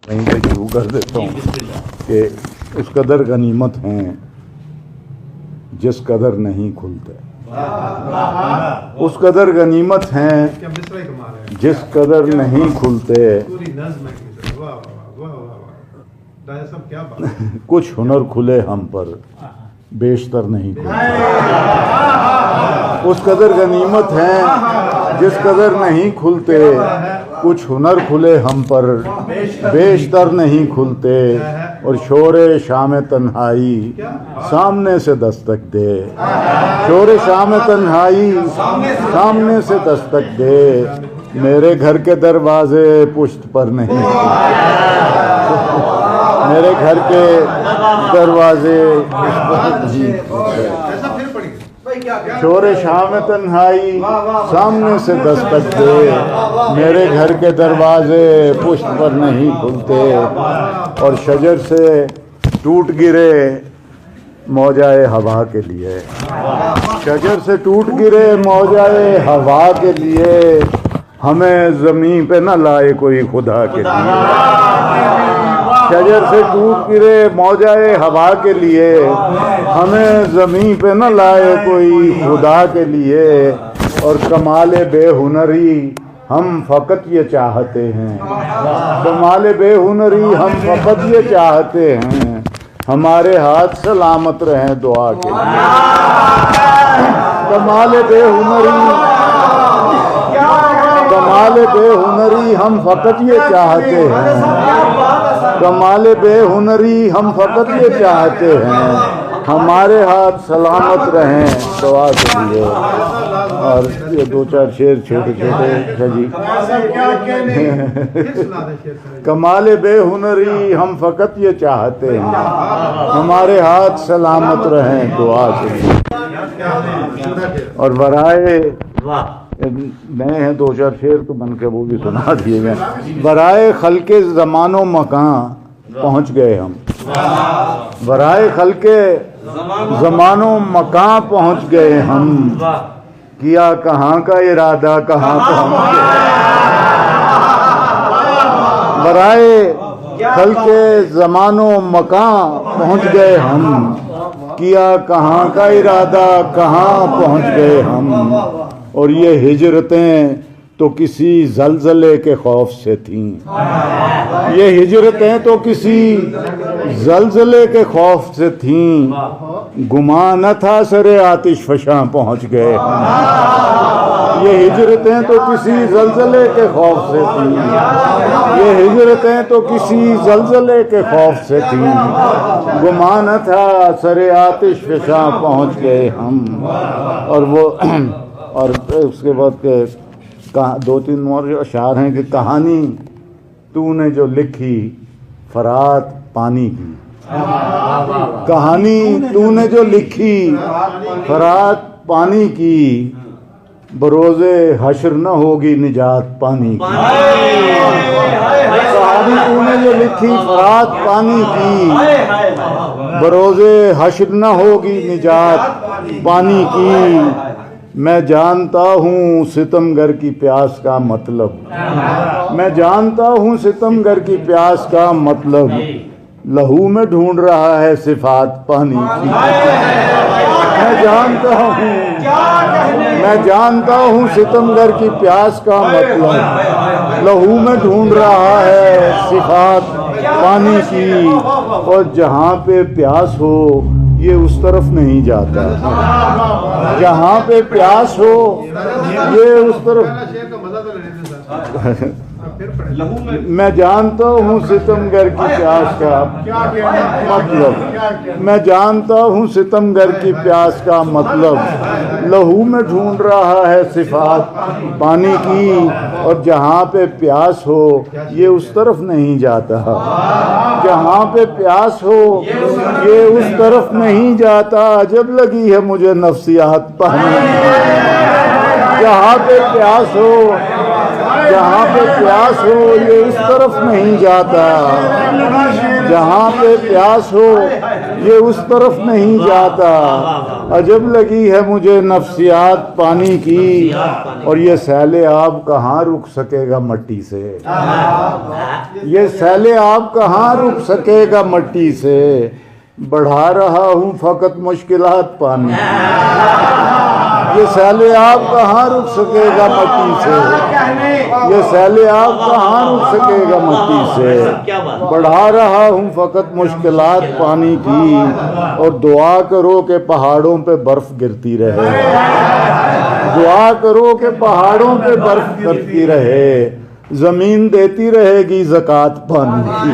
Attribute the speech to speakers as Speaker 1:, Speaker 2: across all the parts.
Speaker 1: वहीं से शुरू कर देता हूँ कि उस कदर गनीमत हैं जिस कदर नहीं खुलते, उस कदर गनीमत हैं जिस कदर नहीं खुलते। कुछ हुनर खुले हम पर बेशतर नहीं खुलते। उस कदर गनीमत हैं जिस कदर नहीं खुलते। कुछ हुनर खुले हम पर बेशतर नहीं खुलते। और शोरे शाम तन्हाई सामने से दस्तक दे। शोरे शाम तन्हाई सामने से दस्तक दे। मेरे घर के दरवाजे पुश्त पर नहीं खुलते। मेरे घर के दरवाजे शोरे शाम तन्हाई सामने से दस्तक दे। मेरे घर के दरवाजे पुश्त पर नहीं खुलते। और शजर से टूट गिरे मौजाए हवा के लिए। शजर से टूट गिरे मौजाए हवा के लिए। हमें ज़मीन पे न लाए कोई खुदा के लिए। शजर से टूट गिरे मौजाए हवा के लिए। हमें ज़मीन पे न लाए कोई खुदा के लिए। और कमाले बेहुनरी हम फ़कत ये चाहते हैं। कमाले बेहुनरी हम फ़कत ये चाहते हैं। हमारे हाथ सलामत रहें दुआ के लिए। कमाले बेहुनरी हम फ़कत ये चाहते हैं। कमाले बेहुनरी हम फ़कत ये चाहते हैं। हमारे हाथ सलामत रहें दुआ के लिए। और ये दो चार शेर छोटे छोटे जी। कमाले बेहुनरी हम फ़कत ये चाहते हैं। हमारे हाथ सलामत रहें दुआ के लिए। और वराए नए हैं दो चार शेर तो बन के वो भी सुना दिए गए। बराए खल्के ज़मानो मकां पहुँच गए हम। बराए खल्के ज़मानो मकां पहुँच गए हम। किया कहाँ का इरादा कहाँ पहुँच गए। बराए खल्के ज़मानो मकां पहुँच गए हम। किया कहाँ का इरादा कहाँ पहुँच गए हम। और ये हिजरतें तो किसी ज़लज़ले के खौफ से थीं। ये हिजरतें तो किसी ज़लज़ले के खौफ से थीं। गुमा न था सरे आतिश फशां पहुँच गए हम। ये हिजरतें तो किसी ज़लज़ले के खौफ से थीं। ये हिजरतें तो किसी ज़लज़ले के खौफ से थीं। गुमा न था सरे आतिश फशां पहुँच गए हम। और वो और उसके बाद के दो तीन और अशार हैं कि कहानी तूने जो लिखी फरात पानी की। कहानी तूने जो लिखी फरात पानी की। बरोज़े हश्र न होगी निजात पानी की। कहानी तूने जो लिखी फरात पानी की। बरोज़े हश्र न होगी निजात पानी की। मैं जानता हूँ सितमगर की प्यास का मतलब। मैं जानता हूँ सितमगर की प्यास का मतलब। लहू में ढूंढ रहा है सिफात पानी की। मैं जानता हूँ सितमगर की प्यास का मतलब। लहू में ढूंढ रहा है सिफात पानी की। और जहाँ पे प्यास हो ये उस तरफ नहीं जाता। जहाँ पे प्यास हो ये उस तरफ। मैं जानता हूँ सितमगर की प्यास का मतलब। मैं जानता हूँ सितमगर की प्यास का मतलब। लहू में ढूंढ रहा है सिफात पानी की। और जहाँ पे प्यास हो ये उस तरफ नहीं जाता। जहाँ पे प्यास हो ये उस तरफ नहीं जाता। जब लगी है मुझे नफ्सियात पानी। जहाँ पे प्यास हो जहाँ पे प्यास हो ये उस तरफ नहीं जाता। जहाँ पे प्यास हो ये उस तरफ नहीं जाता। अजब लगी है मुझे नफ्सियात पानी की, और ये सैले आब कहाँ रुक सकेगा मट्टी से। ये सैले आब कहाँ रुक सकेगा मट्टी से। बढ़ा रहा हूँ फकत मुश्किलात पानी की। ये सैले आब कहाँ रुक सकेगा मट्टी से। ये सैले आब कहाँ रुक सकेगा मट्टी से। बढ़ा रहा हूँ फकत मुश्किलात पानी की, और दुआ करो कि पहाड़ों पे बर्फ गिरती रहे। दुआ करो कि पहाड़ों पे बर्फ गिरती रहे, जमीन देती रहेगी ज़कात पानी की।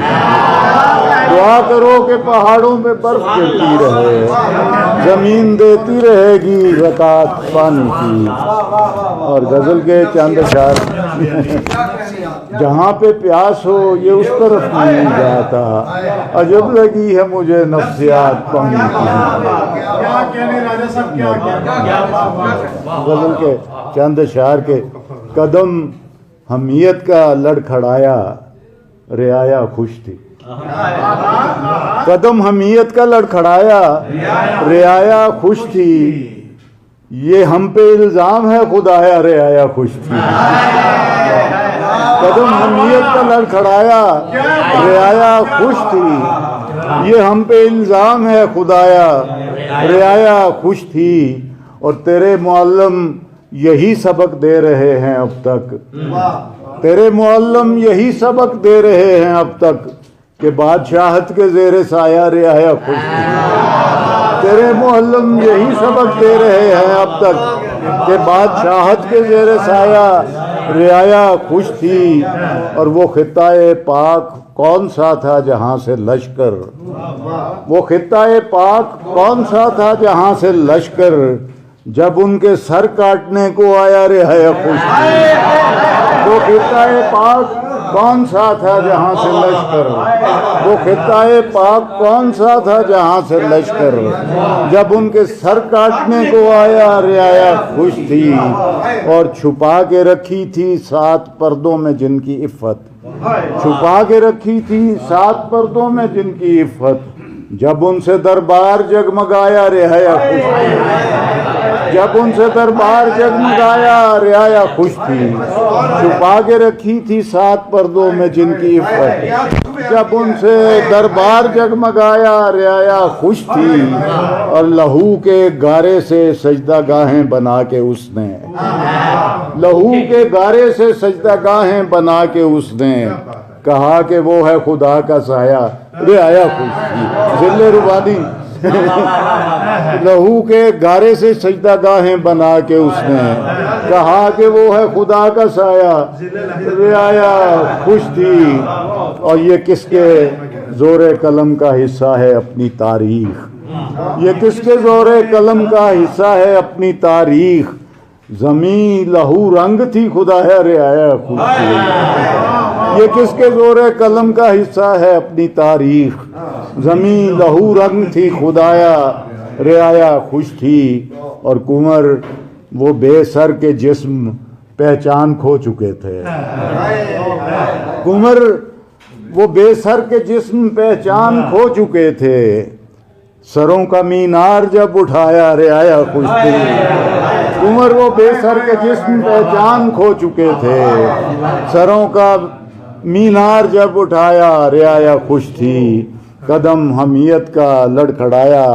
Speaker 1: दुआ करो कि पहाड़ों पे बर्फ गिरती रहे, जमीन देती रहेगी ज़कात पानी की। और गजल के चंद अशार, जहाँ पे प्यास हो ये उस तरफ नहीं जाता। अजब लगी है मुझे नफ्सियात पानी की। गजल के चंद अशार के, कदम हमीयत का लड़खड़ाया रियाया खुश थी। कदम हमीयत का लड़खड़ाया रियाया खुश थी। ये हम पे इल्जाम है खुदाया रियाया खुश थी। कदम हमीयत का लड़खड़ाया रियाया खुश थी। ये हम पे इल्जाम है खुदाया रियाया खुश थी। और तेरे मुअल्लम यही सबक दे रहे हैं अब तक। तेरे मुअल्लम यही सबक दे रहे हैं अब तक, कि बादशाहत के ज़ेरे साया रियाया खुश थी। तेरे मुअल्लम यही सबक दे रहे हैं अब तक, कि बादशाहत के ज़ेरे साया रियाया खुश थी। और वो खित्ता-ए पाक कौन सा था जहाँ से लश्कर, वो खित्ता-ए पाक कौन सा था जहाँ से लश्कर, जब उनके सर काटने को आया रियाया खुश थी। वो खित्ता-ए पाक कौन सा था जहाँ से लश्कर, वो खित्ता-ए पाक कौन सा था जहाँ से लश्कर, जब उनके सर काटने को आया रियाया खुश थी। और छुपा के रखी थी 7 पर्दों में जिनकी इफ़्फ़त, छुपा के रखी थी 7 पर्दों में जिनकी इफ़्फ़त, जब उनसे दरबार जगमगाया रियाया खुश थी। जब उनसे दरबार जगमगाया रियाया खुश थी। छुपा के रखी थी 7 पर्दों में जिनकी इफ़्फ़त, जब उनसे दरबार जगमगाया रियाया खुश थी। और लहू के गारे से सजदा गाहें बना के उसने, लहू के गारे से सजदा गाहें बना के उसने कहा कि वो है खुदा का साया रियाया खुश थी। जिले रुबानी लहू के गारे से सजदा गाहें बना के उसने कहा कि वो है खुदा का साया रियाया खुश थी। और ये किसके जोरे कलम का हिस्सा है अपनी तारीख, ये किसके जोरे कलम का हिस्सा है अपनी तारीख। ज़मीं लहू रंग थी खुदा है रियाया खुश थी। ये किसके जोरे कलम का हिस्सा है अपनी तारीख। ज़मीं लहू रंग थी खुदाया रियाया खुश थी। और कुंवर वो बेसर के जिस्म पहचान खो चुके थे। कुंवर वो बेसर के जिस्म पहचान खो चुके थे। सरों का मीनार जब उठाया रियाया खुश थी। कुंवर वो बेसर के जिस्म पहचान खो चुके थे। सरों का मीनार जब उठाया रियाया खुश थी। कदम हमीयत का लड़खड़ाया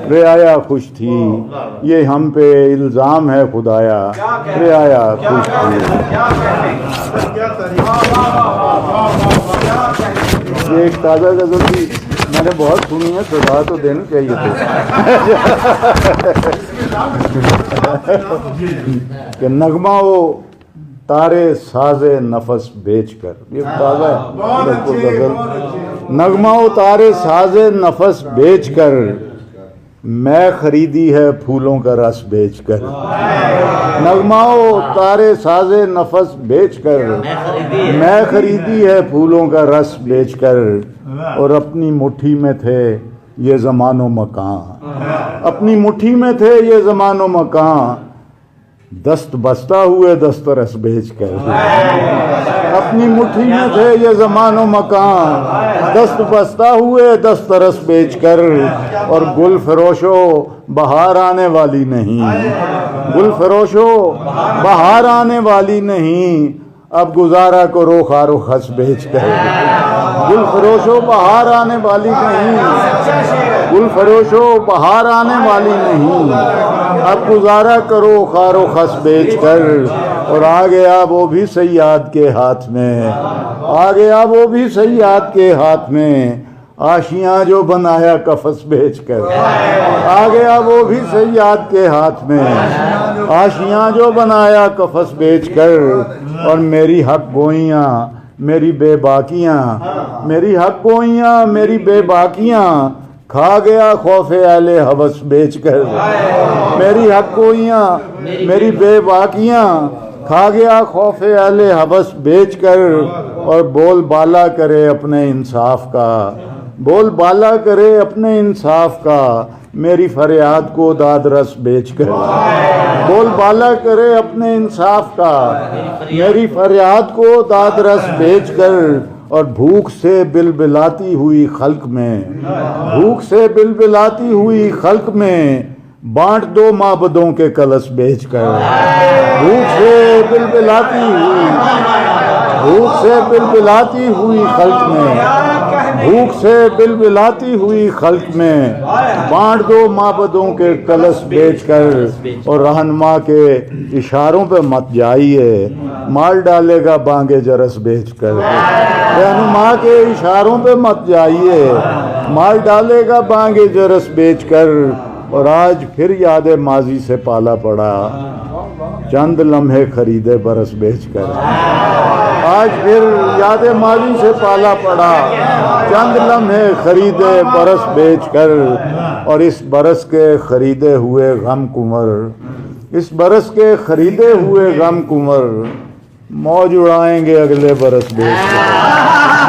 Speaker 1: रियाया खुश थी। ये हम पे इल्ज़ाम है खुदाया रियाया खुश थी। ये एक ताज़ा गज़ल थी, मैंने बहुत सुनी है, सजा तो देनी चाहिए थी। कि नगमा वो तारे साजे नफस बेच कर, ये ताज़ा बिल्कुल गज़ल। नगमा वो तारे साजे नफस बेच कर, मैं खरीदी है फूलों का रस बेच कर। नगमाओ तारे साजे नफस बेच कर, मैं खरीदी है फूलों का रस बेच कर। और अपनी मुट्ठी में थे ये ज़मानो मकान, अपनी मुट्ठी में थे ये ज़मानो मकान। दस्त बस्ता हुए दस्तरस बेच कर। अपनी मुट्ठी में थे ये ज़मानो मकान, दस्त बस्ता हुए दस्तरस बेच कर। और गुल फरोशो बहार आने वाली नहीं, गुल फरोशो बहार आने वाली नहीं, अब गुजारा करो खारो खस बेच कर। गुल फरोशो बहार आने वाली नहीं, गुल फरोशो बहार आने वाली नहीं, अब गुजारा करो खारो खस बेच कर। और आ गया वो भी सयाद के हाथ में, आ गया वो भी सयाद के हाथ में, आशियां जो बनाया कफस बेच कर। आ गया वो भी सयाद के हाथ में, आशियां जो बनाया कफस बेच कर। और मेरी हक गोइयां मेरी बेबाकियां, मेरी हक गोइयां मेरी बेबाकियां, खा गया खौफे आले हवस बेच कर। मेरी हक गोइयां मेरी बेबाकियां, खा गया खौफे आले हवस बेच कर। और बोल बाला करे अपने इंसाफ का, बोल बाला करे अपने इंसाफ का, मेरी फरियाद को दाद रस बेच कर। बोल बाला करे अपने इंसाफ का, मेरी फरियाद को दाद रस बेच कर। और भूख से बिलबिलाती हुई खल्क में, भूख से बिलबिलाती हुई खल्क में, बांट दो माबदों के कलश बेच कर। भूख से बिलबिलाती हुई, भूख से बिलबिलाती हुई खल्क में, भूख से बिलबिलाती हुई खल्क में, बांट दो माबदों के कलश बेच कर। और रहनुमा के इशारों पे मत जाइए, मार डालेगा बांगे जरस बेच कर। रहनुमा के इशारों पे मत जाइए, मार डालेगा बांगे जरस बेच कर। और आज फिर याद माजी से पाला पड़ा, चंद लम्हे खरीदे बरस बेच कर। आज फिर याद माजी से पाला पड़ा, चंद लम्हे खरीदे बरस बेच कर। और इस बरस के खरीदे हुए गम कुंवर, इस बरस के खरीदे हुए गम कुंवर, मौज उड़ाएंगे अगले बरस बेच कर।